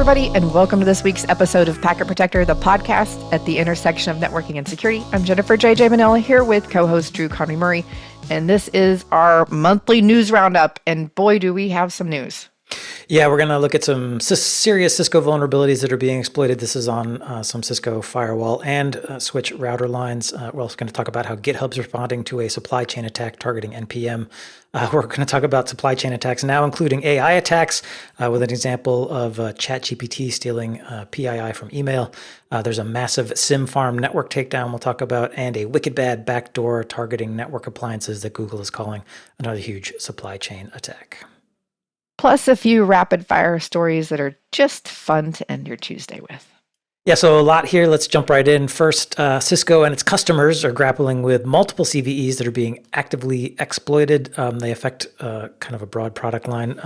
everybody, and welcome to this week's episode of Packet Protector, the podcast at the intersection of networking and security. I'm Jennifer J.J. Manella here with co-host Drew Conry Murray, and this is our monthly news roundup, and boy, do we have some news. Yeah, we're going to look at some serious Cisco vulnerabilities that are being exploited. This is on some Cisco firewall and switch router lines. We're also going to talk about how GitHub's responding to a supply chain attack targeting NPM. We're going to talk about supply chain attacks now, including AI attacks, with an example of ChatGPT stealing PII from email. There's a massive SIM farm network takedown we'll talk about, and a wicked bad backdoor targeting network appliances that Google is calling another huge supply chain attack. Plus a few rapid fire stories that are just fun to end your Tuesday with. Yeah, so a lot here. Let's jump right in. First, Cisco and its customers are grappling with multiple CVEs that are being actively exploited. They affect kind of a broad product line.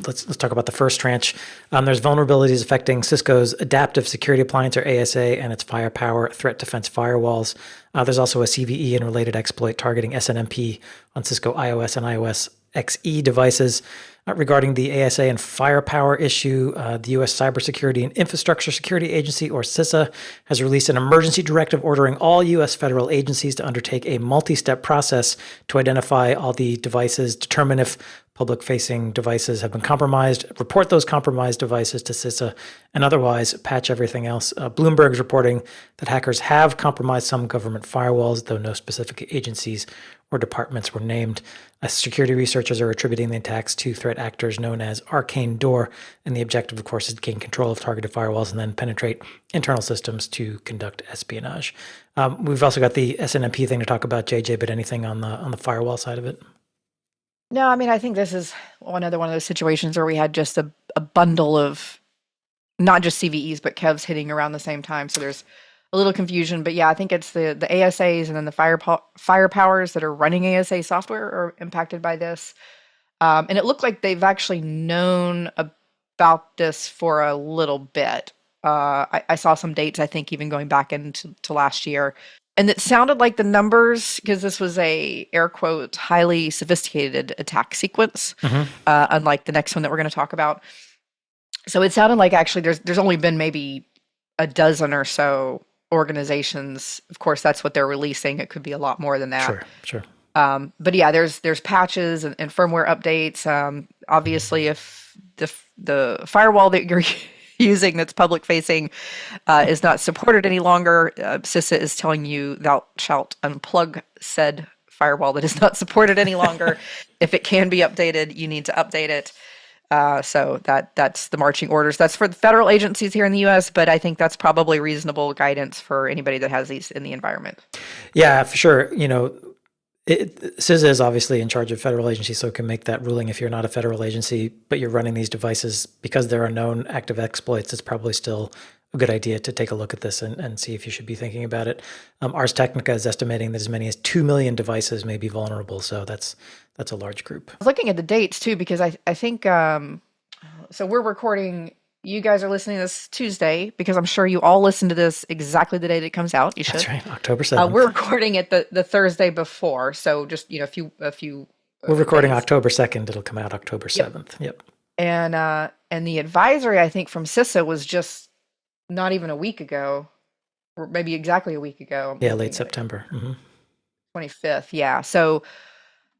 Let's talk about the first tranche. There's vulnerabilities affecting Cisco's Adaptive Security Appliance, or ASA, and its firepower threat defense firewalls. There's also a CVE and related exploit targeting SNMP on Cisco iOS and iOS XE devices. Regarding the ASA and firepower issue, the U.S. Cybersecurity and Infrastructure Security Agency, or CISA, has released an emergency directive ordering all U.S. federal agencies to undertake a multi-step process to identify all the devices, determine if public-facing devices have been compromised, report those compromised devices to CISA, and otherwise patch everything else. Bloomberg's reporting that hackers have compromised some government firewalls, though no specific agencies or departments were named. Security researchers are attributing the attacks to threat actors known as Arcane Door, and the objective, of course, is to gain control of targeted firewalls and then penetrate internal systems to conduct espionage. We've also got the SNMP thing to talk about, JJ, but anything on the firewall side of it? No, I mean, I think this is another one of those situations where we had just a bundle of not just CVEs, but KEVs hitting around the same time. So there's a little confusion, but yeah, I think it's the ASAs and then the firepowers that are running ASA software are impacted by this. And it looked like they've actually known about this for a little bit. I saw some dates, I think, even going back into last year. And it sounded like the numbers, because this was a, air quote, highly sophisticated attack sequence, unlike the next one that we're going to talk about. So it sounded like actually there's only been maybe a dozen or so organizations. Of course, that's what they're releasing. It could be a lot more than that. Sure. But yeah, there's patches and firmware updates. Obviously, if the firewall that you're using that's public facing is not supported any longer, CISA is telling you thou shalt unplug said firewall that is not supported any longer. If it can be updated, you need to update it. So that's the marching orders. That's for the federal agencies here in the U.S., but I think that's probably reasonable guidance for anybody that has these in the environment. Yeah, for sure. CISA is obviously in charge of federal agencies, so it can make that ruling if you're not a federal agency, but you're running these devices because there are known active exploits. It's probably still a good idea to take a look at this and see if you should be thinking about it. Ars Technica is estimating that as many as 2 million devices may be vulnerable, so that's a large group. I was looking at the dates too, because I think, so we're recording, you guys are listening to this Tuesday, because I'm sure you all listen to this exactly the day that it comes out. You should. That's right, October 7th. We're recording it the Thursday before, so just, a few We're recording days. October 2nd, it'll come out October 7th. Yep. And the advisory, I think, from CISA was just not even a week ago, or maybe exactly a week ago. Yeah, late September. 25th, yeah. So,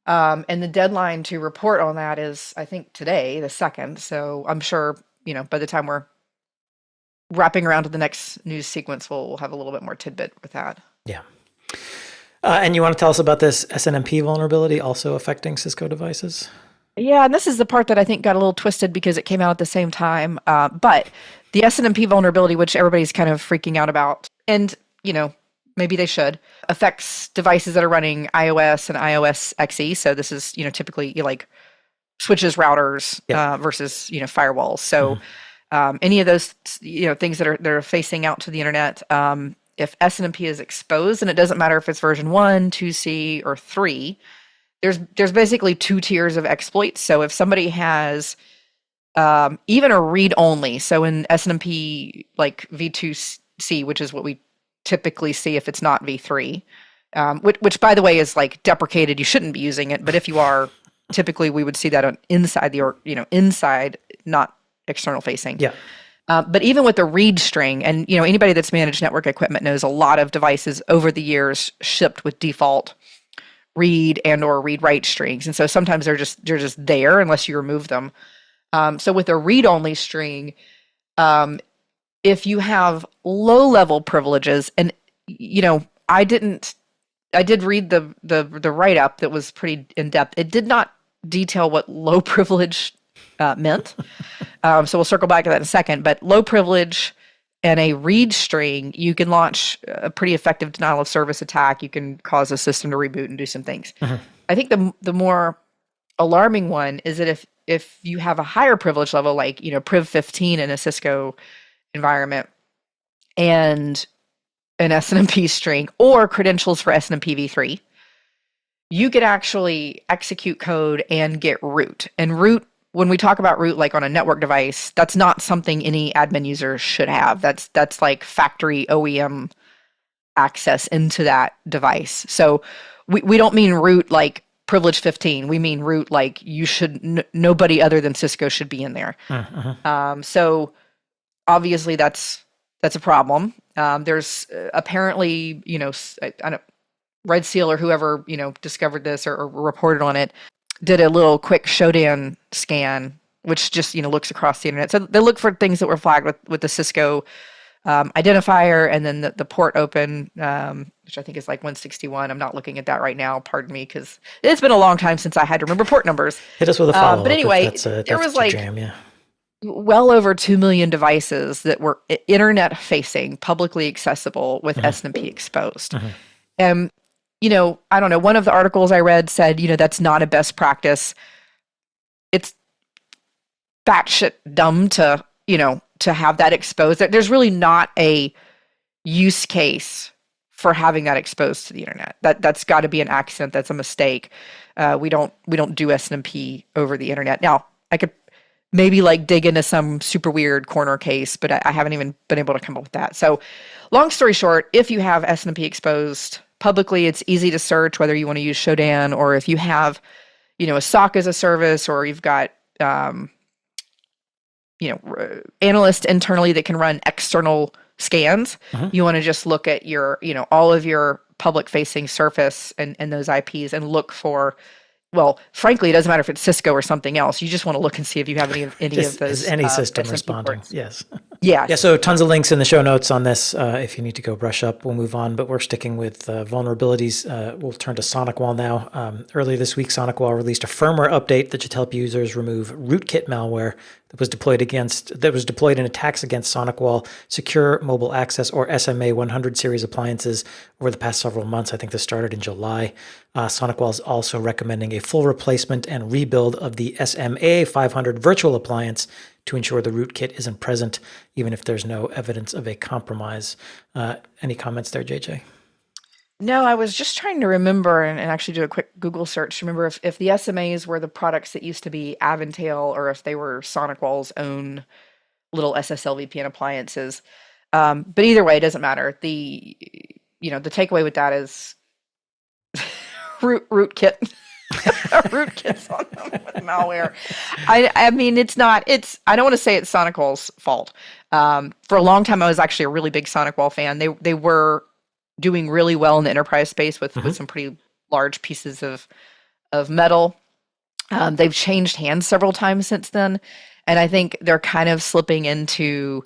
and the deadline to report on that is, I think, today, the 2nd. So I'm sure, by the time we're wrapping around to the next news sequence, we'll have a little bit more tidbit with that. Yeah. And you want to tell us about this SNMP vulnerability also affecting Cisco devices? Yeah, and this is the part that I think got a little twisted because it came out at the same time. But the SNMP vulnerability, which everybody's kind of freaking out about, and, maybe they should, affects devices that are running iOS and iOS XE. So this is, typically like switches, routers, versus, firewalls. So any of those, things that are facing out to the internet, if SNMP is exposed, and it doesn't matter if it's version 1, 2C, or 3, there's basically 2 tiers of exploits. So if somebody has even a read-only, so in SNMP like V2C, which is what we typically see if it's not V3, which by the way is like deprecated, you shouldn't be using it, but if you are, typically we would see that on inside inside, not external facing. Yeah. But even with the read string, and anybody that's managed network equipment knows a lot of devices over the years shipped with default read and or read write strings, and so sometimes they're just there unless you remove them. So with a read only string, if you have low level privileges, and I did read the write up that was pretty in depth. It did not detail what low privilege meant. So we'll circle back to that in a second. But low privilege and a read string, you can launch a pretty effective denial of service attack. You can cause a system to reboot and do some things. I think the more alarming one is that if you have a higher privilege level, like Priv 15 in a Cisco environment, and an SNMP string or credentials for SNMP v3, you could actually execute code and get root. And root, when we talk about root, like on a network device, that's not something any admin user should have. That's like factory OEM access into that device. So we don't mean root like privilege 15. We mean root like you should, nobody other than Cisco should be in there. So obviously that's a problem. There's apparently, I don't, Red Seal or whoever, discovered this or reported on it, did a little quick Shodan scan, which just, looks across the internet. So they look for things that were flagged with the Cisco identifier, and then the port open, which I think is like 161. I'm not looking at that right now. Pardon me, because it's been a long time since I had to remember port numbers. Hit us with a follow-up. But anyway, there was like well over 2 million devices that were internet facing, publicly accessible with SNMP exposed. And, I don't know, one of the articles I read said, that's not a best practice. It's batshit dumb to have that exposed. There's really not a use case for having that exposed to the internet. That's got to be an accident. That's a mistake. We don't do SNMP over the internet. Now, I could maybe like dig into some super weird corner case, but I haven't even been able to come up with that. So long story short, if you have SNMP exposed publicly, it's easy to search whether you want to use Shodan, or if you have, a SOC as a service, or you've got, analysts internally that can run external scans. You want to just look at your, all of your public facing surface and those IPs and look for, well, frankly, it doesn't matter if it's Cisco or something else. You just want to look and see if you have any of those. Any system SNMP responding. ports. Yes. Yeah. Yeah. So tons of links in the show notes on this. If you need to go brush up, we'll move on. But we're sticking with vulnerabilities. We'll turn to SonicWall now. Earlier this week, SonicWall released a firmware update that should help users remove rootkit malware that was deployed in attacks against SonicWall Secure Mobile Access or SMA 100 series appliances over the past several months. I think this started in July. SonicWall is also recommending a full replacement and rebuild of the SMA 500 virtual appliance to ensure the rootkit isn't present, even if there's no evidence of a compromise. Any comments there, JJ? No, I was just trying to remember and actually do a quick Google search to remember if the SMAs were the products that used to be Aventail or if they were SonicWall's own little SSL VPN appliances. But either way, it doesn't matter. The takeaway with that is rootkit. Rootkits on them with malware. I mean, I don't want to say it's SonicWall's fault. For a long time, I was actually a really big SonicWall fan. They were doing really well in the enterprise space with some pretty large pieces of metal. They've changed hands several times since then, and I think they're kind of slipping into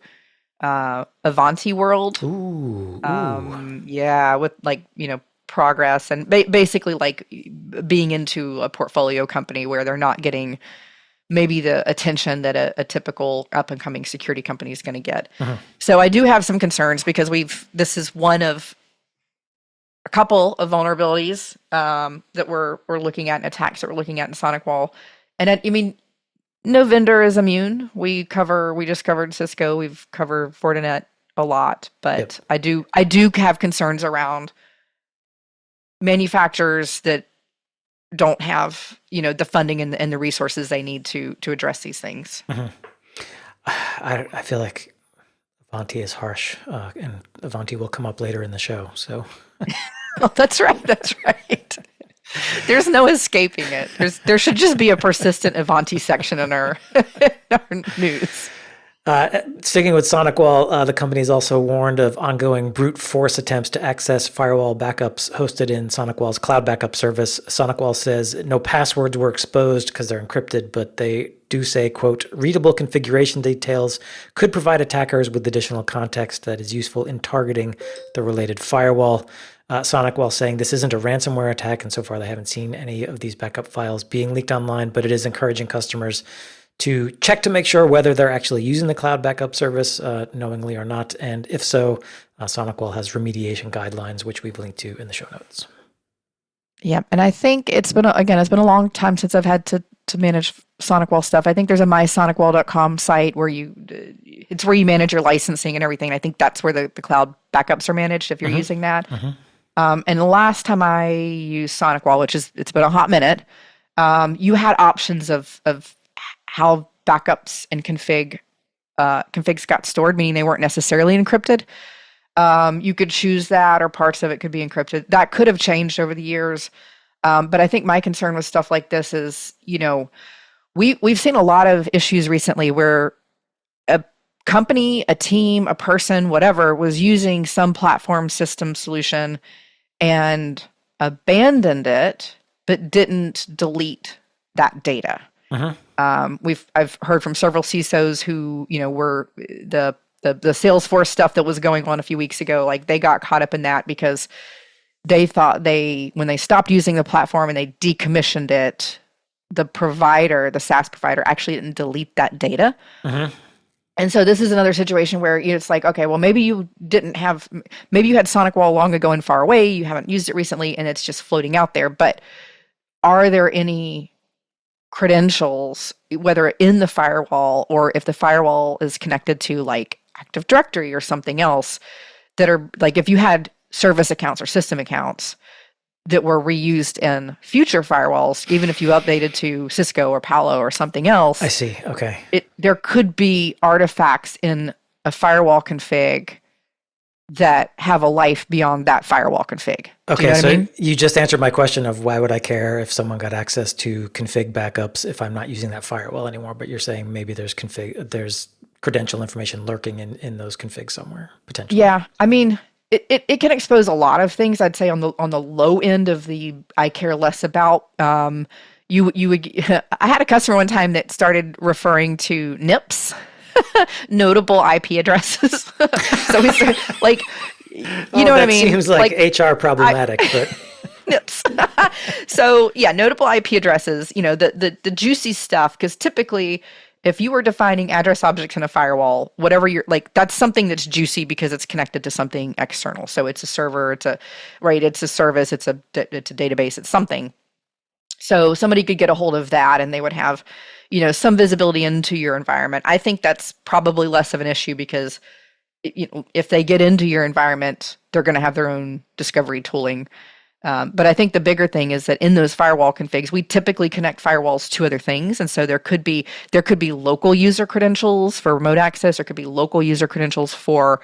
Avanti world. Ooh. Yeah, with progress and basically like being into a portfolio company where they're not getting maybe the attention that a typical up and coming security company is going to get. So I do have some concerns because this is one of a couple of vulnerabilities that we're looking at and attacks that we're looking at in SonicWall. And no vendor is immune. We just covered Cisco. We've covered Fortinet a lot, but yep. I do have concerns around manufacturers that don't have, the funding and the resources they need to address these things. I feel like Avanti is harsh, and Avanti will come up later in the show. So, oh, that's right. That's right. There's no escaping it. There should just be a persistent Avanti section in our news. Sticking with SonicWall, the company is also warned of ongoing brute force attempts to access firewall backups hosted in SonicWall's cloud backup service. SonicWall says no passwords were exposed because they're encrypted, but they do say, quote, readable configuration details could provide attackers with additional context that is useful in targeting the related firewall. SonicWall saying this isn't a ransomware attack, and so far they haven't seen any of these backup files being leaked online, but it is encouraging customers to check to make sure whether they're actually using the cloud backup service knowingly or not. And if so, SonicWall has remediation guidelines, which we've linked to in the show notes. Yeah, and I think it's been a long time since I've had to manage SonicWall stuff. I think there's a mysonicwall.com site where it's where you manage your licensing and everything. I think that's where the cloud backups are managed if you're using that. And the last time I used SonicWall, it's been a hot minute, you had options of how backups and configs got stored, meaning they weren't necessarily encrypted. You could choose that, or parts of it could be encrypted. That could have changed over the years. But I think my concern with stuff like this is, we've seen a lot of issues recently where a company, a team, a person, whatever, was using some platform system solution and abandoned it, but didn't delete that data. I've heard from several CISOs who, were the Salesforce stuff that was going on a few weeks ago, like they got caught up in that because they thought when they stopped using the platform and they decommissioned it, the SaaS provider actually didn't delete that data. And so this is another situation where it's like, okay, well, maybe you had SonicWall long ago and far away, you haven't used it recently, and it's just floating out there. But are there any credentials, whether in the firewall or if the firewall is connected to like Active Directory or something else, that are like, if you had service accounts or system accounts that were reused in future firewalls, even if you updated to Cisco or Palo or something else. I see. Okay. There could be artifacts in a firewall config that have a life beyond that firewall config. Okay, you know so what I mean? You just answered my question of why would I care if someone got access to config backups if I'm not using that firewall anymore, but you're saying maybe there's credential information lurking in those configs somewhere, potentially. Yeah, I mean, it can expose a lot of things. I'd say on the low end of the I care less about. You would. I had a customer one time that started referring to NIPs, notable IP addresses. So we started, like, you know what I mean? Seems like HR problematic, but NIPs. So yeah, notable IP addresses. The juicy stuff, because typically, if you were defining address objects in a firewall, whatever you're like, that's something that's juicy because it's connected to something external. So it's a server, it's a service, it's a database, it's something. So somebody could get a hold of that and they would have, some visibility into your environment. I think that's probably less of an issue because if they get into your environment, they're going to have their own discovery tooling. But I think the bigger thing is that in those firewall configs, we typically connect firewalls to other things. And so there could be local user credentials for remote access. There could be local user credentials for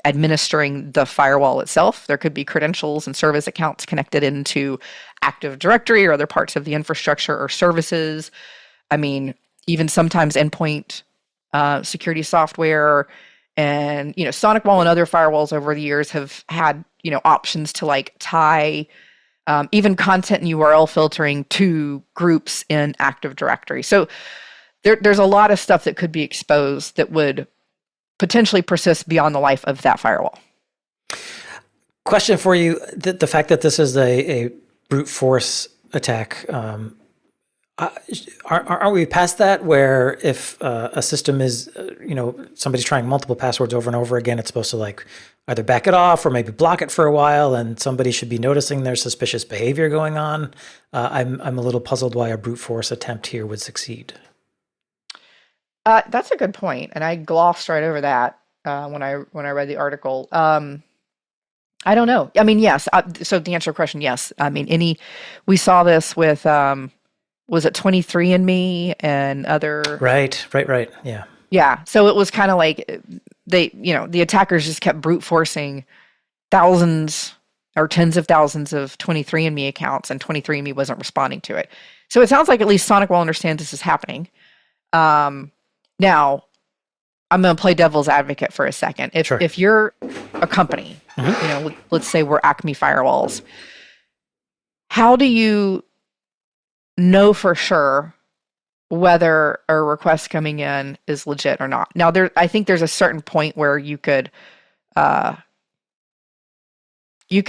administering the firewall itself. There could be credentials and service accounts connected into Active Directory or other parts of the infrastructure or services. I mean, even sometimes endpoint security software. And, SonicWall and other firewalls over the years have had, options to like tie even content and URL filtering to groups in Active Directory. So there's a lot of stuff that could be exposed that would potentially persist beyond the life of that firewall. Question for you: the fact that this is a brute force attack, aren't we past that? Where if a system is, somebody's trying multiple passwords over and over again, it's supposed to like either back it off or maybe block it for a while, and somebody should be noticing there's suspicious behavior going on. I'm a little puzzled why a brute force attempt here would succeed. That's a good point, and I glossed right over that when I read the article. I don't know. I mean, yes. So to answer your question, yes. I mean, we saw this with was it 23andMe and other? Right. Yeah. Yeah. So it was kind of like the attackers just kept brute forcing thousands or tens of thousands of 23andMe accounts, and 23andMe wasn't responding to it. So it sounds like at least SonicWall understands this is happening. Now, I'm going to play devil's advocate for a second. Sure. If you're a company, let's say we're Acme Firewalls, how do you know for sure whether a request coming in is legit or not? Now, I think there's a certain point where you could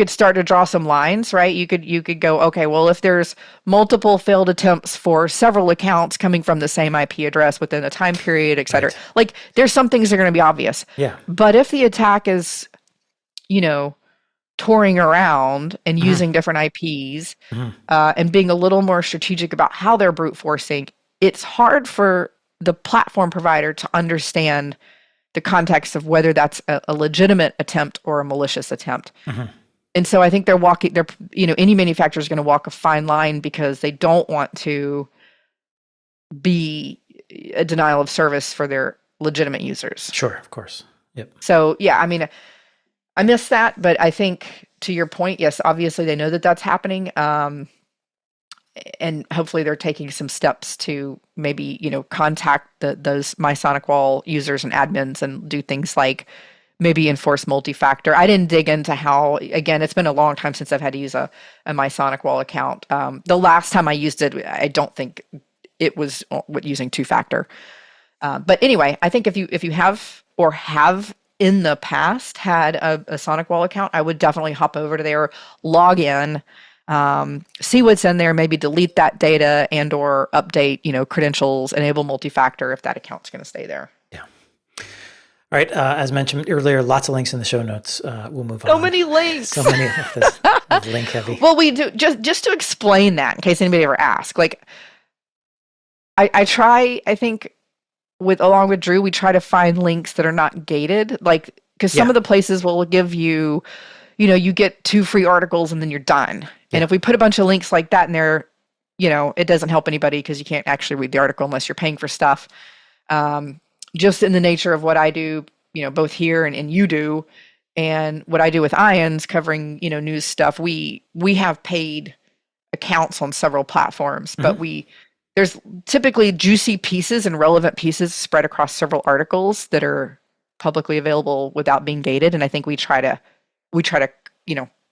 start to draw some lines, right? You could go, okay, well, if there's multiple failed attempts for several accounts coming from the same IP address within a time period, et cetera, like there's some things that are going to be obvious. Yeah. But if the attack is, touring around and using different IPs and being a little more strategic about how they're brute forcing, it's hard for the platform provider to understand the context of whether that's a legitimate attempt or a malicious attempt. And so I think any manufacturer is going to walk a fine line because they don't want to be a denial of service for their legitimate users. Sure, of course. Yep. So, yeah, I mean, I miss that, but I think to your point, yes, obviously they know that that's happening. And hopefully they're taking some steps to maybe, contact those My SonicWall users and admins and do things like maybe enforce multi-factor. I didn't dig into how, again, it's been a long time since I've had to use a My SonicWall account. The last time I used it, I don't think it was using two-factor. But anyway, I think if you have in the past had a SonicWall account, I would definitely hop over to there, log in, see what's in there, maybe delete that data and or update, credentials, enable multi-factor if that account's going to stay there. Yeah. All right. As mentioned earlier, lots of links in the show notes. We'll move on. So many links. So many of this is link heavy. Well, we do just to explain that in case anybody ever asks. Like, I try. I think along with Drew, we try to find links that are not gated. Like, because some of the places will give you, you get 2 free articles and then you're done. Yeah. And if we put a bunch of links like that in there, it doesn't help anybody because you can't actually read the article unless you're paying for stuff. Just in the nature of what I do, both here and you do, and what I do with Ions covering, news stuff, we have paid accounts on several platforms, but there's typically juicy pieces and relevant pieces spread across several articles that are publicly available without being gated. And I think we try to,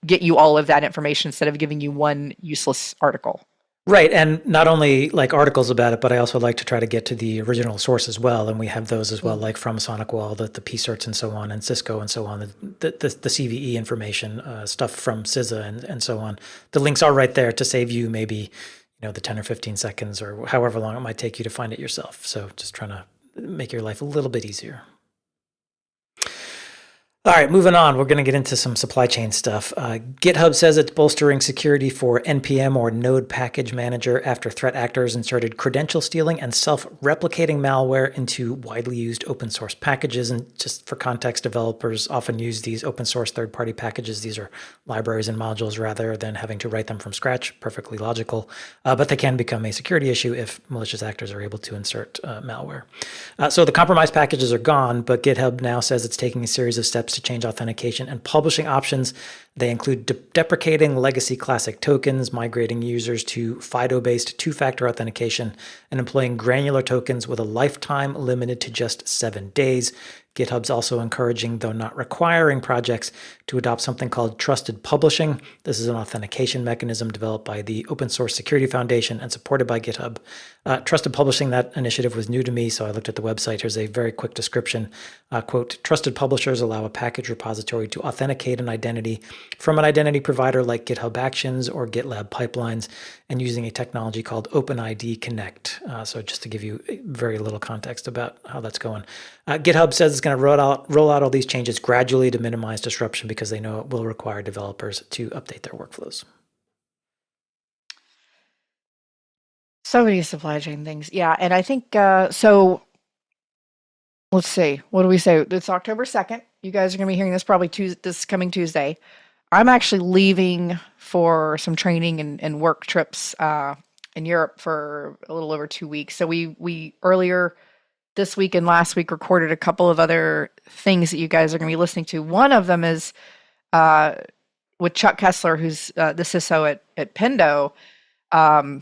get you all of that information instead of giving you one useless article. Right. And not only like articles about it, but I also like to try to get to the original source as well. And we have those as well, like from SonicWall, the p-certs and so on, and Cisco and so on, the CVE information, stuff from CISA and so on. The links are right there to save you maybe, the 10 or 15 seconds or however long it might take you to find it yourself. So just trying to make your life a little bit easier. All right, moving on. We're going to get into some supply chain stuff. GitHub says it's bolstering security for NPM or Node Package Manager after threat actors inserted credential stealing and self-replicating malware into widely used open source packages. And just for context, developers often use these open source third-party packages. These are libraries and modules rather than having to write them from scratch. Perfectly logical. But they can become a security issue if malicious actors are able to insert malware. So the compromised packages are gone, but GitHub now says it's taking a series of steps to change authentication and publishing options. They include deprecating legacy classic tokens, migrating users to FIDO-based two-factor authentication, and employing granular tokens with a lifetime limited to just 7 days. GitHub's also encouraging, though not requiring, projects to adopt something called trusted publishing. This is an authentication mechanism developed by the Open Source Security Foundation and supported by GitHub. Trusted publishing, that initiative was new to me, so I looked at the website. Here's a very quick description. Quote, trusted publishers allow a package repository to authenticate an identity from an identity provider like GitHub Actions or GitLab Pipelines, and using a technology called OpenID Connect. So just to give you very little context about how that's going. GitHub says it's going to roll out all these changes gradually to minimize disruption because they know it will require developers to update their workflows. So many supply chain things. Yeah. And I think, so let's see, what do we say? It's October 2nd. You guys are going to be hearing this probably this coming Tuesday. I'm actually leaving for some training and work trips in Europe for a little over 2 weeks. So we earlier this week and last week recorded a couple of other things that you guys are going to be listening to. One of them is with Chuck Kessler, who's the CISO at Pendo. And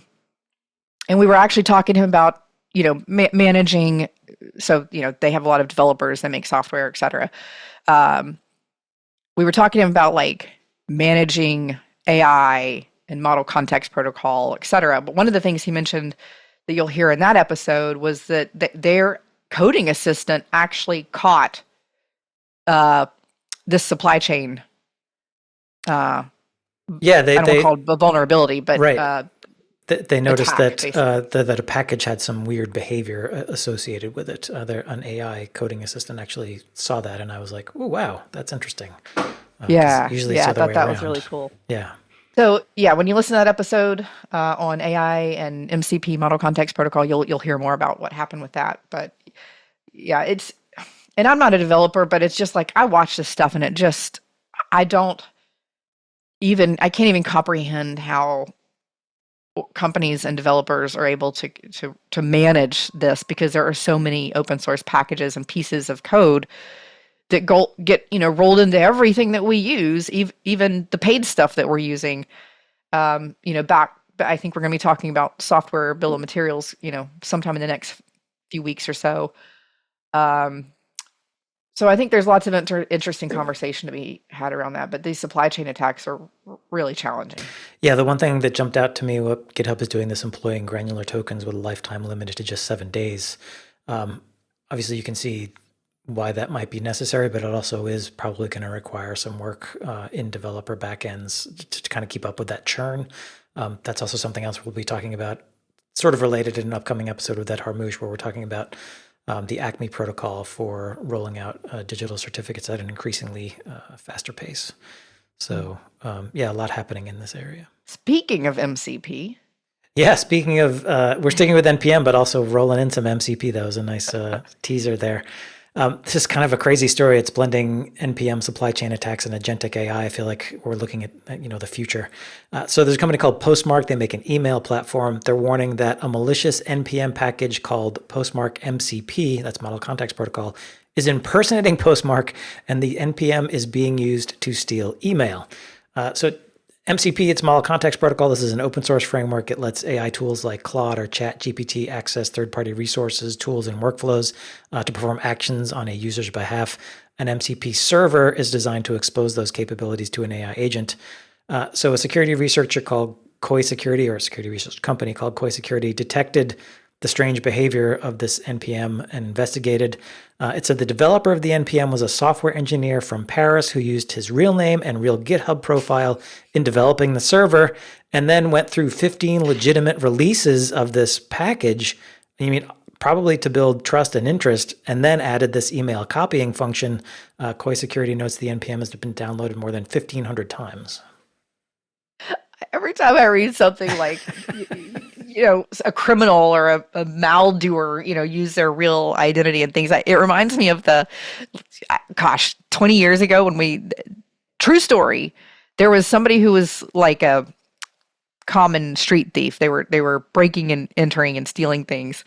we were actually talking to him about, managing so, they have a lot of developers that make software, et cetera. We were talking about like managing AI and model context protocol, et cetera. But one of the things he mentioned that you'll hear in that episode was that their coding assistant actually caught this supply chain. Yeah, I don't want to call it a vulnerability, but right. They noticed attack, that a package had some weird behavior associated with it. An AI coding assistant actually saw that, and I was like, "Oh, wow, that's interesting." Usually it's the other way that around. was really cool. Yeah. So yeah, when you listen to that episode on AI and MCP model context protocol, you'll hear more about what happened with that. But yeah, and I'm not a developer, but it's just like I watch this stuff and I can't even comprehend how companies and developers are able to manage this, because there are so many open source packages and pieces of code that get rolled into everything that we use, even the paid stuff that we're using. I think we're going to be talking about software bill of materials, sometime in the next few weeks or so. So I think there's lots of interesting conversation to be had around that, but these supply chain attacks are really challenging. Yeah, the one thing that jumped out to me, what GitHub is doing, this employing granular tokens with a lifetime limited to just 7 days. Obviously, you can see why that might be necessary, but it also is probably going to require some work in developer backends to kind of keep up with that churn. That's also something else we'll be talking about, sort of related in an upcoming episode with Ed Harmouche, where we're talking about the Acme protocol for rolling out digital certificates at an increasingly faster pace. So yeah, a lot happening in this area. Speaking of MCP. Yeah, speaking of, we're sticking with NPM, but also rolling in some MCP. That was a nice teaser there. This is kind of a crazy story. It's blending NPM supply chain attacks and agentic AI. I feel like we're looking at the future. So there's a company called Postmark. They make an email platform. They're warning that a malicious NPM package called Postmark MCP, that's Model Context Protocol, is impersonating Postmark, and the NPM is being used to steal email. So MCP, it's Model Context Protocol. This is an open source framework. It lets AI tools like Claude or ChatGPT access third-party resources, tools, and workflows to perform actions on a user's behalf. An MCP server is designed to expose those capabilities to an AI agent. So a security researcher called Koi Security, or a security research company called Koi Security, detected the strange behavior of this NPM and investigated. It said the developer of the NPM was a software engineer from Paris who used his real name and real GitHub profile in developing the server, and then went through 15 legitimate releases of this package. You mean probably to build trust and interest, and then added this email copying function. Koi Security notes the NPM has been downloaded more than 1,500 times. Every time I read something like, a criminal or a maldoer, use their real identity and things, it reminds me of 20 years ago true story, there was somebody who was like a common street thief. They were breaking and entering and stealing things.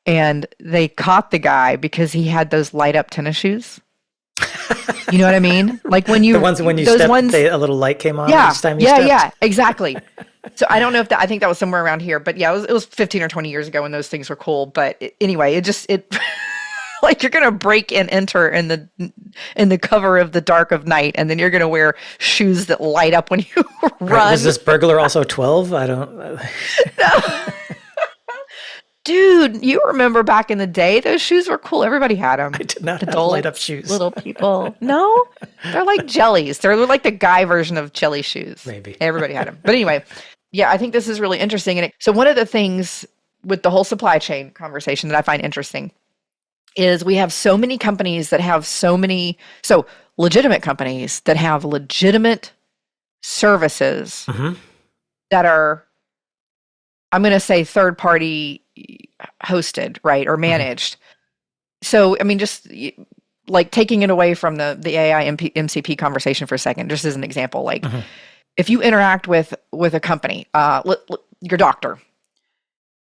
And they caught the guy because he had those light up tennis shoes. You know what I mean? Like when you a little light came on each time you stepped. Yeah, exactly. So I don't know I think that was somewhere around here, but yeah, it was 15 or 20 years ago when those things were cool. But anyway, it like you're going to break and enter in the cover of the dark of night, and then you're going to wear shoes that light up when you run. Right. Was this burglar also 12? I don't. No. Dude, you remember back in the day, those shoes were cool. Everybody had them. I did not have light up shoes. Little people. No? They're like jellies. They're like the guy version of jelly shoes. Maybe. Everybody had them. But anyway, yeah, I think this is really interesting. So one of the things with the whole supply chain conversation that I find interesting is we have so many companies that have legitimate companies that have legitimate services that are, I'm going to say, third party hosted, right, or managed. So, I mean, just like taking it away from the AI MCP conversation for a second, just as an example, like if you interact with a company, your doctor,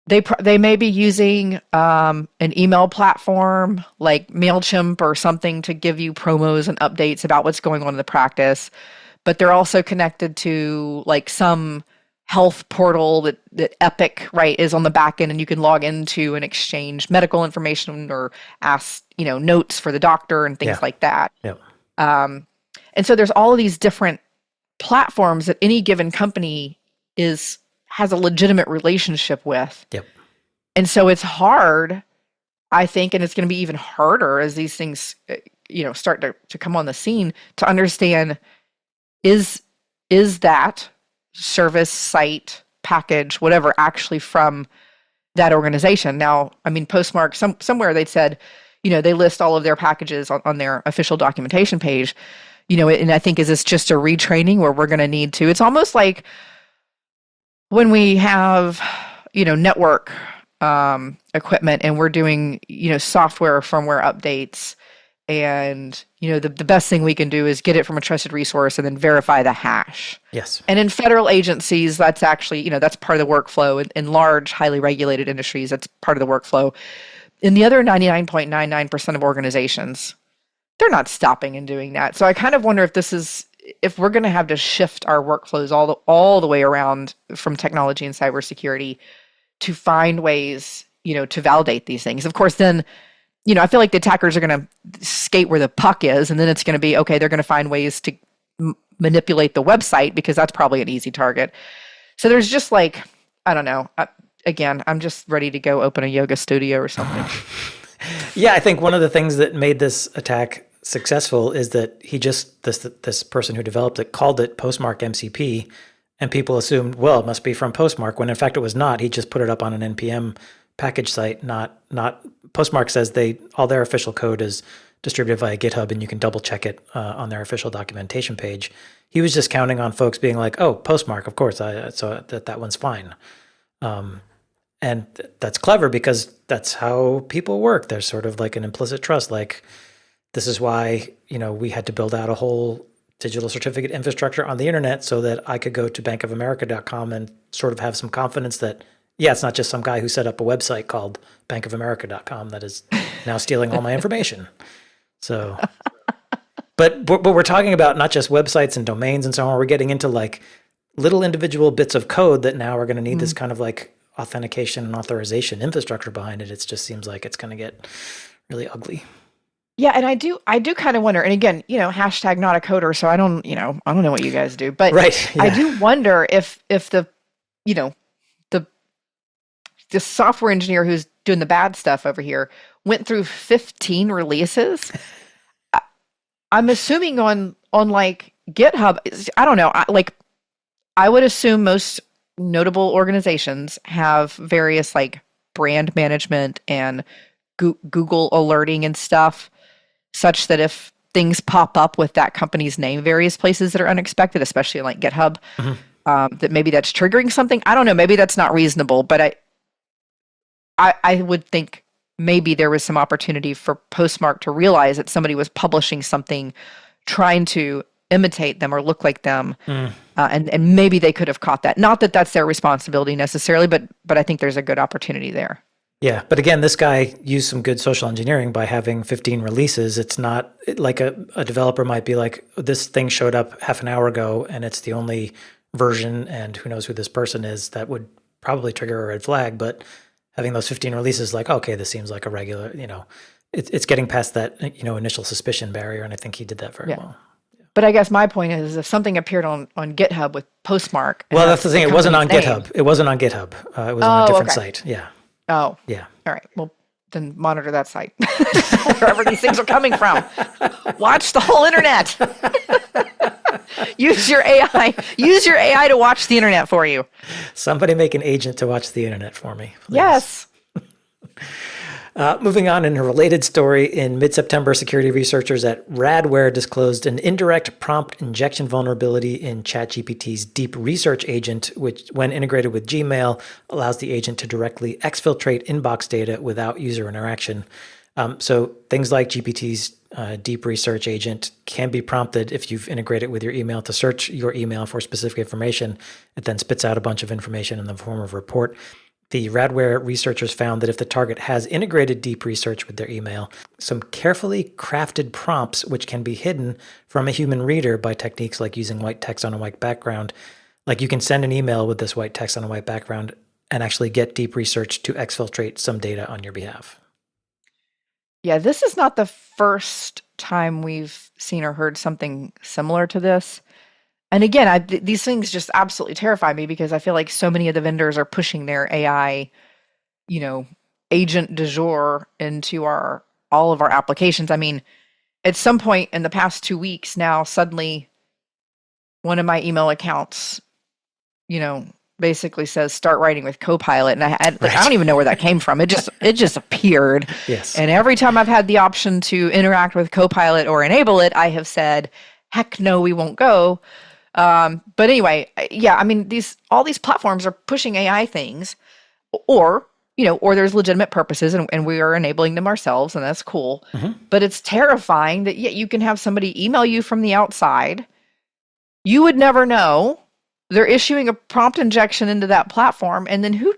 they may be using an email platform like MailChimp or something to give you promos and updates about what's going on in the practice, but they're also connected to like some health portal that Epic, right, is on the back end, and you can log into and exchange medical information or ask, notes for the doctor and things Yeah. like that. Yep. And so there's all of these different platforms that any given company has a legitimate relationship with. Yep. And so it's hard, I think, and it's going to be even harder as these things, start to come on the scene, to understand is that service, site, package, whatever, actually from that organization. Now, I mean, Postmark, somewhere they'd said, they list all of their packages on their official documentation page, and I think, is this just a retraining where we're going to need to? It's almost like when we have, network equipment and we're doing, software or firmware updates, and, the best thing we can do is get it from a trusted resource and then verify the hash. Yes. And in federal agencies, that's actually, that's part of the workflow. In large, highly regulated industries, that's part of the workflow. In the other 99.99% of organizations, they're not stopping and doing that. So I kind of wonder if we're going to have to shift our workflows all the way around from technology and cybersecurity to find ways, to validate these things. Of course, then, I feel like the attackers are going to skate where the puck is, and then it's going to be, okay, they're going to find ways to manipulate the website, because that's probably an easy target. So there's just I don't know. Again, I'm just ready to go open a yoga studio or something. Yeah, I think one of the things that made this attack successful is that this person who developed it called it Postmark MCP, and people assumed, well, it must be from Postmark, when in fact it was not. He just put it up on an NPM package site, not Postmark says all their official code is distributed via GitHub, and you can double check it on their official documentation page. He was just counting on folks being like, oh, Postmark, of course, so that one's fine. And that's clever, because that's how people work. There's sort of like an implicit trust. Like, this is why, we had to build out a whole digital certificate infrastructure on the internet so that I could go to bankofamerica.com and sort of have some confidence that, yeah, it's not just some guy who set up a website called bankofamerica.com that is now stealing all my information. So, but we're talking about not just websites and domains and so on. We're getting into like little individual bits of code that now are going to need this kind of like authentication and authorization infrastructure behind it. It just seems like it's going to get really ugly. Yeah, and I do kind of wonder, and again, hashtag not a coder, so I don't know what you guys do, but right, yeah. I do wonder if the, the software engineer who's doing the bad stuff over here went through 15 releases. I'm assuming on like GitHub, I don't know, I would assume most notable organizations have various like brand management and Google alerting and stuff, such that if things pop up with that company's name, various places that are unexpected, especially like GitHub, that maybe that's triggering something. I don't know. Maybe that's not reasonable, but I would think maybe there was some opportunity for Postmark to realize that somebody was publishing something trying to imitate them or look like them. And maybe they could have caught that. Not that that's their responsibility necessarily, but I think there's a good opportunity there. Yeah. But again, this guy used some good social engineering by having 15 releases. It's not like a developer might be like, this thing showed up half an hour ago and it's the only version, and who knows who this person is. That would probably trigger a red flag. But having those 15 releases, like, okay, this seems like a regular, it's getting past that, initial suspicion barrier. And I think he did that very well. But I guess my point is, if something appeared on GitHub with Postmark. Well, that's the thing. It wasn't on GitHub. It wasn't on GitHub. It was on a different site. Yeah. Oh. Yeah. All right. Well, then monitor that site. Wherever these things are coming from. Watch the whole internet. Use your AI. Use your AI to watch the internet for you. Somebody make an agent to watch the internet for me, please. Yes. Moving on, in a related story, in mid-September, security researchers at Radware disclosed an indirect prompt injection vulnerability in ChatGPT's Deep Research Agent, which, when integrated with Gmail, allows the agent to directly exfiltrate inbox data without user interaction. So things like GPT's Deep Research Agent can be prompted if you've integrated with your email to search your email for specific information. It then spits out a bunch of information in the form of a report. The Radware researchers found that if the target has integrated deep research with their email, some carefully crafted prompts, which can be hidden from a human reader by techniques like using white text on a white background, Like you can send an email with this white text on a white background and actually get deep research to exfiltrate some data on your behalf. Yeah, this is not the first time we've seen or heard something similar to this. And again, these things just absolutely terrify me because I feel like so many of the vendors are pushing their AI, agent du jour into all of our applications. I mean, at some point in the past 2 weeks now, suddenly one of my email accounts, basically says start writing with Copilot, and I don't even know where that came from. It just appeared. Yes. And every time I've had the option to interact with Copilot or enable it, I have said, "Heck no, we won't go." But anyway, yeah, I mean, all these platforms are pushing AI things, or there's legitimate purposes, and we are enabling them ourselves, and that's cool. But it's terrifying that you can have somebody email you from the outside. You would never know. They're issuing a prompt injection into that platform, and then who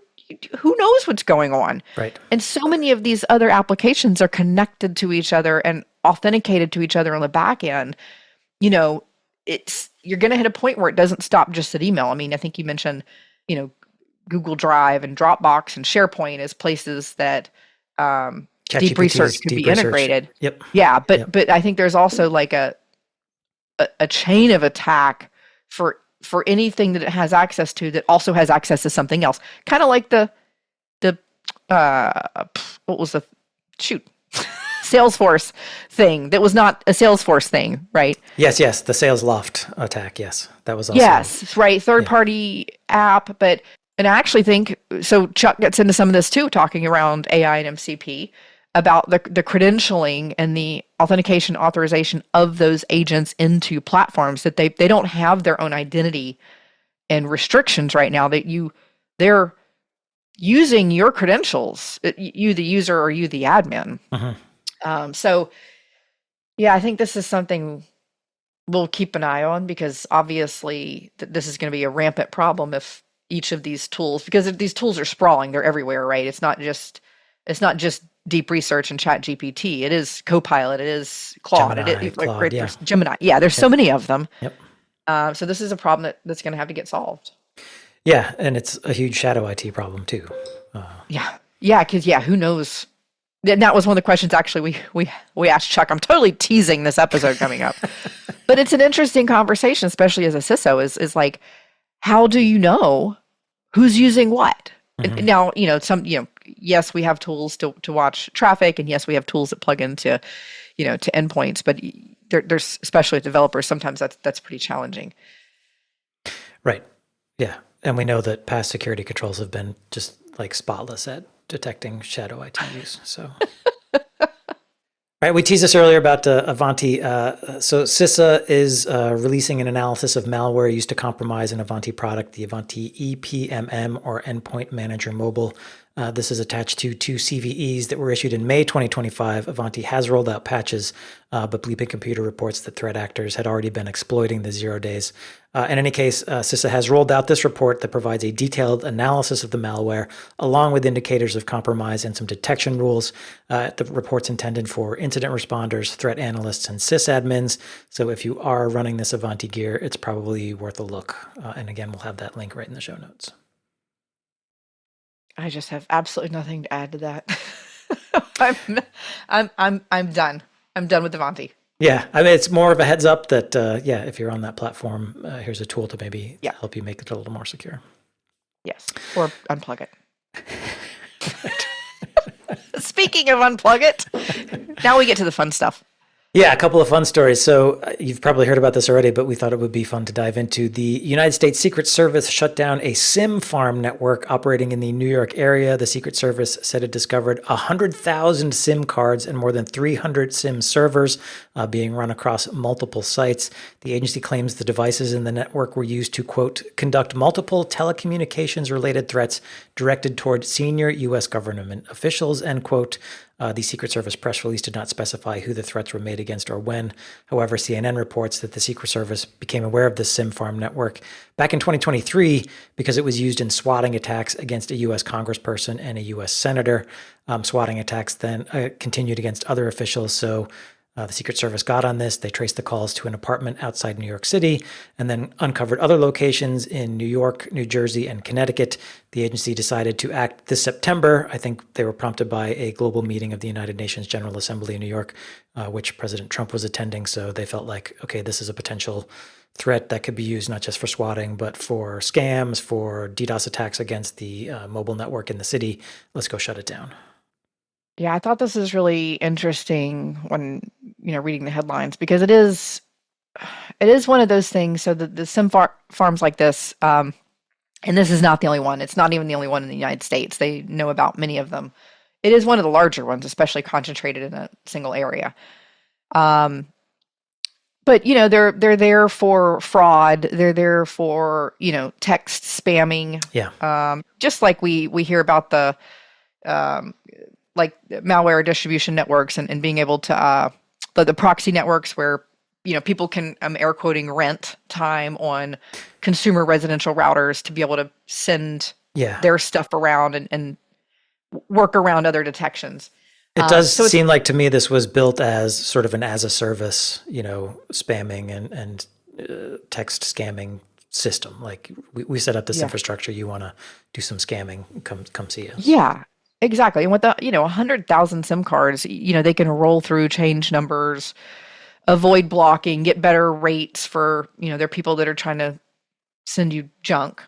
knows what's going on? Right. And so many of these other applications are connected to each other and authenticated to each other on the back end. You're going to hit a point where it doesn't stop just at email. I mean, I think you mentioned, Google Drive and Dropbox and SharePoint as places that deep research could be integrated. Yep. Yeah, but I think there's also like a chain of attack for anything that it has access to that also has access to something else. Kind of like the what was the Salesforce thing that was not a Salesforce thing, right? Yes, the Sales Loft attack. Yes, that was also. Yes, right. Third-party app, and I actually think so. Chuck gets into some of this too, talking around AI and MCP about the credentialing and the authentication authorization of those agents into platforms that they don't have their own identity and restrictions right now. They're using your credentials, you the user or you the admin. So yeah, I think this is something we'll keep an eye on because obviously this is going to be a rampant problem if each of these tools, because if these tools are sprawling, they're everywhere, right? It's not just deep research and chat GPT. It is Copilot. It is Claude. Gemini. Yeah, there's so many of them. Yep. So this is a problem that's going to have to get solved. Yeah, and it's a huge shadow IT problem too. Because who knows? And that was one of the questions actually we asked Chuck. I'm totally teasing this episode coming up, but it's an interesting conversation, especially as a CISO. Is like, how do you know who's using what? And now, yes, we have tools to watch traffic, and yes, we have tools that plug into, to endpoints, but there's, especially with developers, sometimes that's pretty challenging. Right. Yeah. And we know that past security controls have been just like spotless at detecting shadow IT use. So. Right, we teased this earlier about Avanti. So CISA is releasing an analysis of malware used to compromise an Avanti product, the Avanti EPMM, or Endpoint Manager Mobile. This is attached to 2 CVEs that were issued in May 2025. Avanti has rolled out patches, but Bleeping Computer reports that threat actors had already been exploiting the 0 days. In any case, CISA has rolled out this report that provides a detailed analysis of the malware, along with indicators of compromise and some detection rules. The report's intended for incident responders, threat analysts, and sysadmins. So if you are running this Avanti gear, it's probably worth a look. And again, we'll have that link right in the show notes. I just have absolutely nothing to add to that. I'm done. I'm done with Avanti. Yeah, I mean, it's more of a heads up that, if you're on that platform, here's a tool to maybe help you make it a little more secure. Yes, or unplug it. Speaking of unplug it, now we get to the fun stuff. Yeah, a couple of fun stories. So you've probably heard about this already, but we thought it would be fun to dive into. The United States Secret Service shut down a SIM farm network operating in the New York area. The Secret Service said it discovered 100,000 SIM cards and more than 300 SIM servers being run across multiple sites. The agency claims the devices in the network were used to, quote, conduct multiple telecommunications-related threats directed toward senior U.S. government officials, end quote. The Secret Service press release did not specify who the threats were made against or when. However, CNN reports that the Secret Service became aware of the SIM farm network back in 2023 because it was used in swatting attacks against a U.S. congressperson and a U.S. senator. Swatting attacks then continued against other officials. So The Secret Service got on this. They traced the calls to an apartment outside New York City and then uncovered other locations in New York, New Jersey, and Connecticut. The agency decided to act this September. I think they were prompted by a global meeting of the United Nations General Assembly in New York, which President Trump was attending. So they felt like, okay, this is a potential threat that could be used not just for swatting, but for scams, for DDoS attacks against the mobile network in the city. Let's go shut it down. Yeah, I thought this was really interesting when, reading the headlines, because it is one of those things. So the sim farms like this, and this is not the only one. It's not even the only one in the United States. They know about many of them. It is one of the larger ones, especially concentrated in a single area. But they're there for fraud. They're there for text spamming. Yeah. Just like we hear about the like malware distribution networks and being able to the proxy networks where people can air quoting rent time on consumer residential routers to be able to send their stuff around and work around other detections. It does seem like to me this was built as sort of an as a service, spamming and text scamming system. Like we set up this infrastructure. You want to do some scamming? Come see us. Yeah. Exactly. And with 100,000 SIM cards, they can roll through, change numbers, avoid blocking, get better rates for, their people that are trying to send you junk.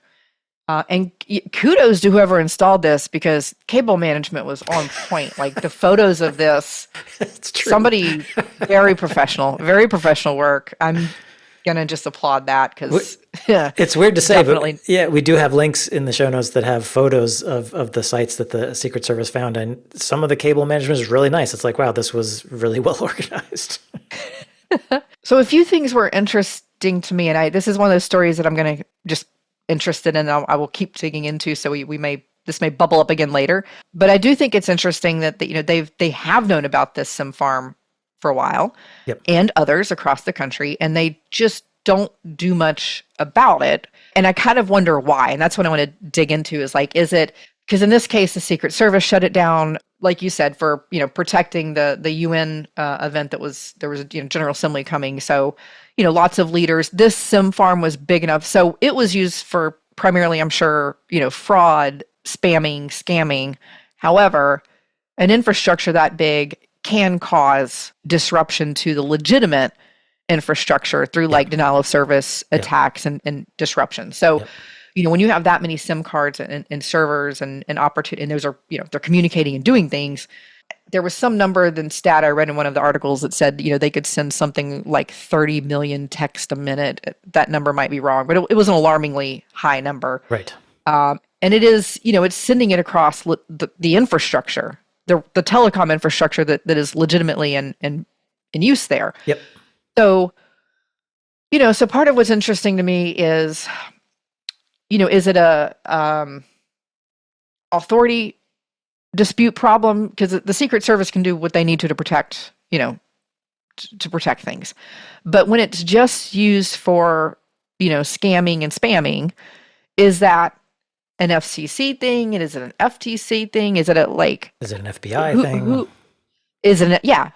And kudos to whoever installed this, because cable management was on point. Like the photos of this, it's true. Somebody very professional work. I'm gonna just applaud that because it's weird to say, but we do have links in the show notes that have photos of the sites that the Secret Service found, and some of the cable management is really nice. It's like, wow, this was really well organized. So a few things were interesting to me, and this is one of those stories that I'm gonna just interested in. I will keep digging into, so this may bubble up again later. But I do think it's interesting that they have known about this sim farm for a while, and others across the country, and they just don't do much about it. And I kind of wonder why. And that's what I want to dig into is it because in this case, the Secret Service shut it down, like you said, for, protecting the UN event there was a General Assembly coming. So, lots of leaders. This sim farm was big enough. So it was used for primarily, I'm sure, fraud, spamming, scamming. However, an infrastructure that big can cause disruption to the legitimate infrastructure through like denial of service attacks and disruption. So, when you have that many SIM cards and servers and opportunity, and those are, they're communicating and doing things. There was some number than stat I read in one of the articles that said, they could send something like 30 million texts a minute. That number might be wrong, but it was an alarmingly high number. Right. And it is, it's sending it across the infrastructure, the telecom infrastructure that is legitimately in use there. Yep. So, so part of what's interesting to me is, is it a authority dispute problem? Because the Secret Service can do what they need to protect, to protect things. But when it's just used for, scamming and spamming, is that an FCC thing? Is it an FTC thing? Is it an FBI thing?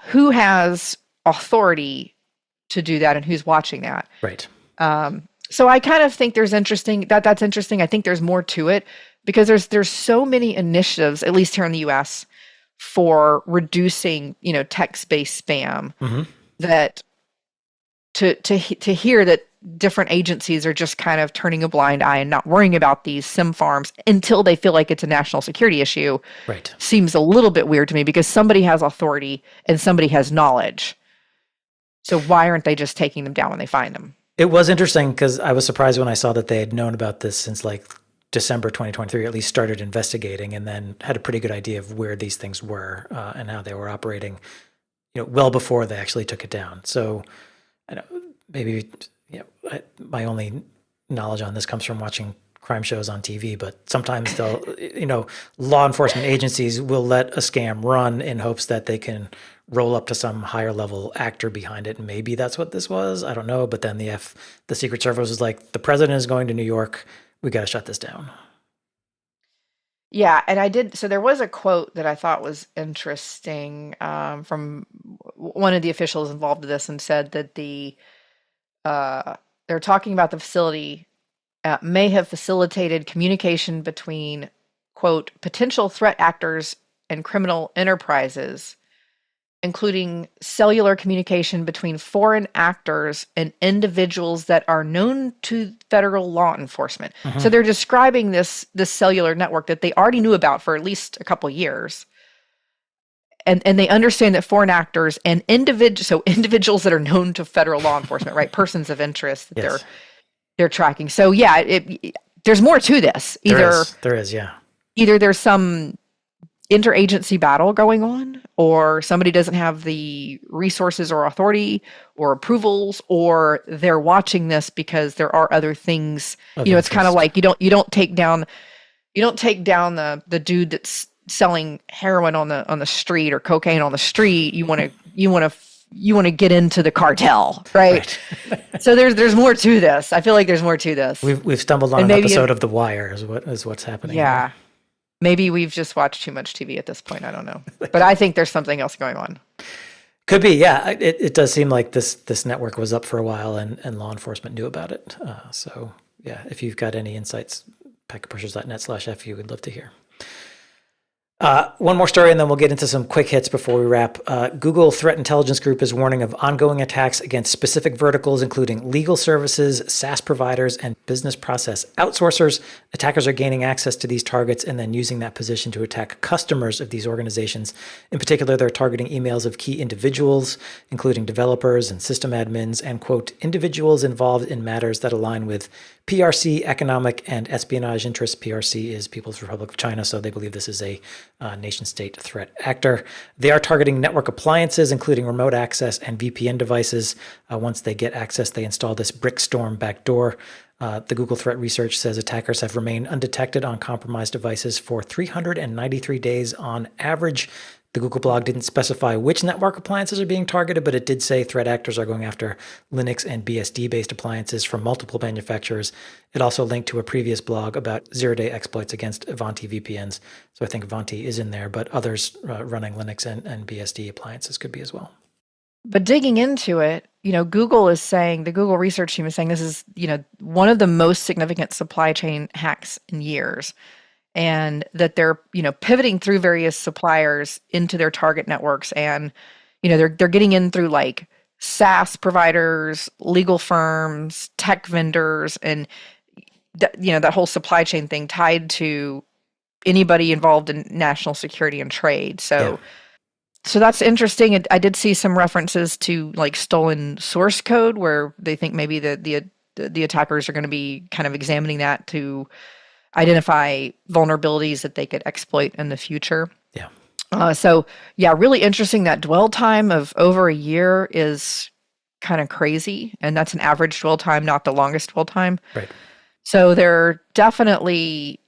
Who has authority to do that and who's watching that? Right. So I kind of think that's interesting. I think there's more to it because there's so many initiatives, at least here in the US, for reducing, text-based spam that to hear that different agencies are just kind of turning a blind eye and not worrying about these SIM farms until they feel like it's a national security issue. Right. Seems a little bit weird to me because somebody has authority and somebody has knowledge. So why aren't they just taking them down when they find them? It was interesting because I was surprised when I saw that they had known about this since like December 2023, or at least started investigating, and then had a pretty good idea of where these things were and how they were operating, well before they actually took it down. So I know maybe my only knowledge on this comes from watching crime shows on TV, but sometimes they'll, law enforcement agencies will let a scam run in hopes that they can roll up to some higher level actor behind it. And maybe that's what this was. I don't know. But then the Secret Service was like, the president is going to New York. We got to shut this down. Yeah. And I did. So there was a quote that I thought was interesting from one of the officials involved in this and said that they're talking about the facility may have facilitated communication between, quote, potential threat actors and criminal enterprises, including cellular communication between foreign actors and individuals that are known to federal law enforcement. So they're describing this cellular network that they already knew about for at least a couple of years. And they understand that foreign actors and individuals that are known to federal law enforcement, right? Persons of interest that they're tracking. So yeah, there's more to this. There is, yeah. Either there's some interagency battle going on, or somebody doesn't have the resources or authority or approvals, or they're watching this because there are other things. It's kind of like you don't take down the dude that's selling heroin on the street or cocaine on the street. You want to get into the cartel, right? So there's more to this. I feel like there's more to this. We've stumbled on an episode of The Wire is what's happening. Yeah. Here. Maybe we've just watched too much TV at this point. I don't know. But I think there's something else going on. Could be, yeah. It does seem like this network was up for a while and law enforcement knew about it. So yeah, if you've got any insights, packetpushers.net/FU, we'd love to hear. One more story, and then we'll get into some quick hits before we wrap. Google Threat Intelligence Group is warning of ongoing attacks against specific verticals, including legal services, SaaS providers, and business process outsourcers. Attackers are gaining access to these targets and then using that position to attack customers of these organizations. In particular, they're targeting emails of key individuals, including developers and system admins, and, quote, individuals involved in matters that align with PRC economic and espionage interests. PRC is People's Republic of China, so they believe this is a nation-state threat actor. They are targeting network appliances, including remote access and VPN devices. Once they get access, they install this BRICKstorm backdoor. The Google Threat Research says attackers have remained undetected on compromised devices for 393 days on average. The Google blog didn't specify which network appliances are being targeted, but it did say threat actors are going after Linux and BSD-based appliances from multiple manufacturers. It also linked to a previous blog about zero-day exploits against Ivanti VPNs. So I think Ivanti is in there, but others running Linux and BSD appliances could be as well. But digging into it, Google is saying, the Google research team is saying this is, one of the most significant supply chain hacks in years. And that they're, pivoting through various suppliers into their target networks. And, they're getting in through like SaaS providers, legal firms, tech vendors, and, that whole supply chain thing tied to anybody involved in national security and trade. So that's interesting. I did see some references to like stolen source code where they think maybe the attackers are going to be kind of examining that to identify vulnerabilities that they could exploit in the future. Yeah. Really interesting. That dwell time of over a year is kind of crazy. And that's an average dwell time, not the longest dwell time. Right. So they're definitely,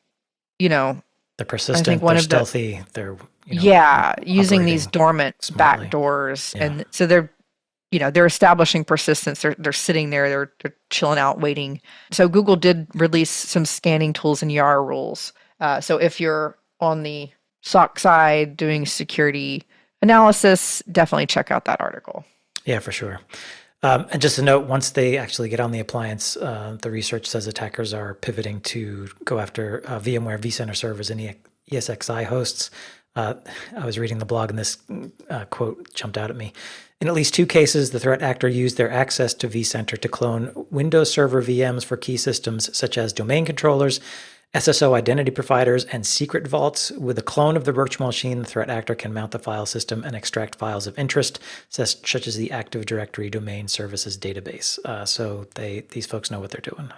they're persistent, they're stealthy, they're, using these dormant smartly. Backdoors. Yeah. And so they're establishing persistence. They're sitting there. They're chilling out, waiting. So Google did release some scanning tools and YARA rules. So if you're on the SOC side doing security analysis, definitely check out that article. Yeah, for sure. And just a note, once they actually get on the appliance, the research says attackers are pivoting to go after VMware vCenter servers and ESXi hosts. I was reading the blog and this quote jumped out at me. In at least 2 cases, the threat actor used their access to vCenter to clone Windows Server VMs for key systems such as domain controllers, SSO identity providers, and secret vaults. With a clone of the virtual machine, the threat actor can mount the file system and extract files of interest, such as the Active Directory domain services database. So these folks know what they're doing.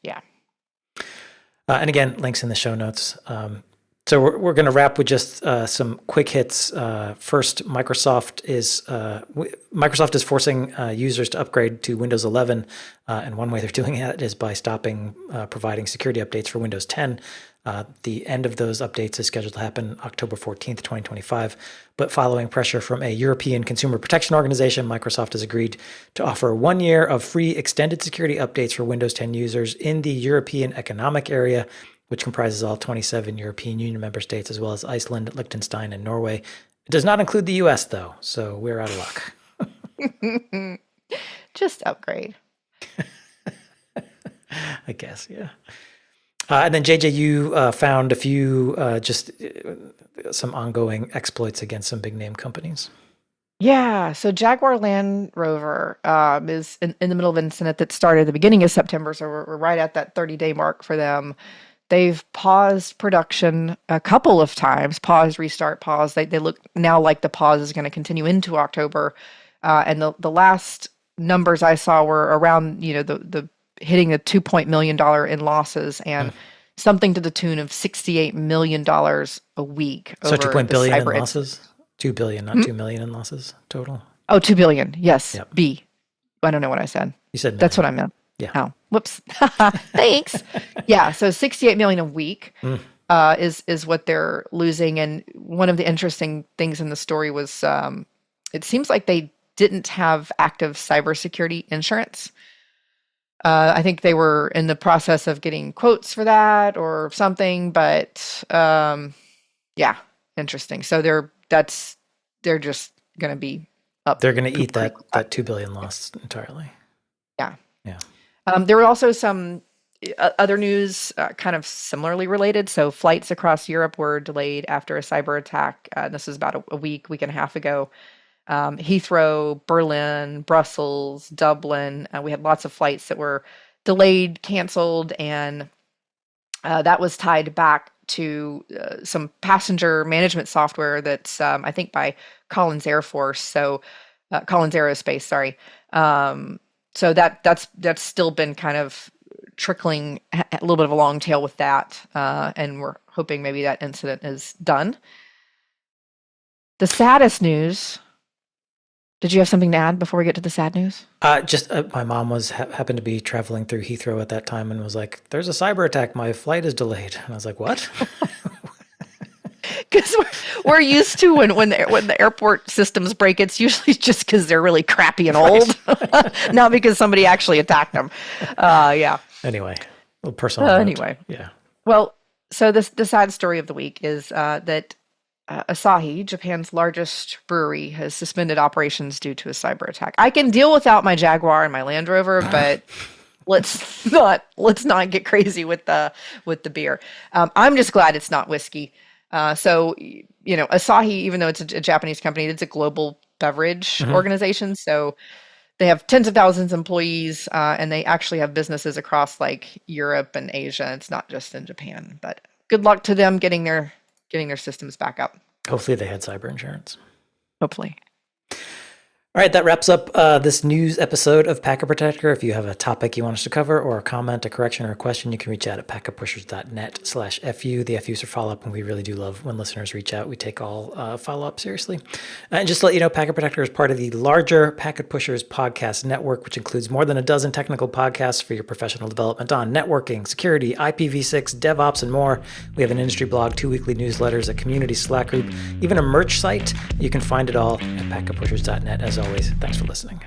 Yeah. And again, links in the show notes. So we're going to wrap with just some quick hits. First, Microsoft is forcing users to upgrade to Windows 11, and one way they're doing that is by stopping providing security updates for Windows 10. The end of those updates is scheduled to happen October 14th, 2025. But following pressure from a European consumer protection organization, Microsoft has agreed to offer 1 year of free extended security updates for Windows 10 users in the European Economic Area, which comprises all 27 European Union member states, as well as Iceland, Liechtenstein, and Norway. It does not include the US, though, so we're out of luck. Just upgrade. I guess, yeah. And then JJ, you found a few some ongoing exploits against some big name companies. Yeah, so Jaguar Land Rover is in the middle of an incident that started at the beginning of September, so we're right at that 30-day mark for them. They've paused production a couple of times, pause, restart, pause. They look now like the pause is going to continue into October. And the last numbers I saw were around, the hitting the $2 million in losses and something to the tune of $68 million a week. So over 2 the billion in cyber losses? 2 billion, not 2 million in losses total. Oh, 2 billion. Yes. Yep. B. I don't know what I said. You said million. That's what I meant. Yeah. Oh, whoops. Thanks. Yeah. So 68 million a week is what they're losing. And one of the interesting things in the story was it seems like they didn't have active cybersecurity insurance. I think they were in the process of getting quotes for that or something, but yeah, interesting. So they're just going to be up. They're going to eat that 2 billion loss entirely. Yeah. Yeah. There were also some other news kind of similarly related. So flights across Europe were delayed after a cyber attack. This was about a week and a half ago. Heathrow, Berlin, Brussels, Dublin. We had lots of flights that were delayed, canceled, and that was tied back to some passenger management software that's, I think, by Collins Aerospace. Sorry. So that's still been kind of trickling a little bit of a long tail with that, and we're hoping maybe that incident is done. The saddest news. Did you have something to add before we get to the sad news? Just my mom happened to be traveling through Heathrow at that time and was like, "There's a cyber attack. My flight is delayed." And I was like, "What?" Because we're used to when the airport systems break, it's usually just because they're really crappy and old, not because somebody actually attacked them. Yeah. Anyway, a little personal. Anyway. Yeah. Well, so the sad story of the week is that Asahi, Japan's largest brewery, has suspended operations due to a cyber attack. I can deal without my Jaguar and my Land Rover, but let's not get crazy with the beer. I'm just glad it's not whiskey. So Asahi, even though it's a Japanese company, it's a global beverage organization. So they have tens of thousands of employees, and they actually have businesses across like Europe and Asia. It's not just in Japan. But good luck to them getting their systems back up. Hopefully they had cyber insurance. Hopefully. All right, that wraps up this news episode of Packet Protector. If you have a topic you want us to cover or a comment, a correction, or a question, you can reach out at packetpushers.net/FU. The FUs are follow-up, and we really do love when listeners reach out. We take all follow-up seriously. And just to let you know, Packet Protector is part of the larger Packet Pushers podcast network, which includes more than a dozen technical podcasts for your professional development on networking, security, IPv6, DevOps, and more. We have an industry blog, 2 weekly newsletters, a community Slack group, even a merch site. You can find it all at packetpushers.net. As always, thanks for listening.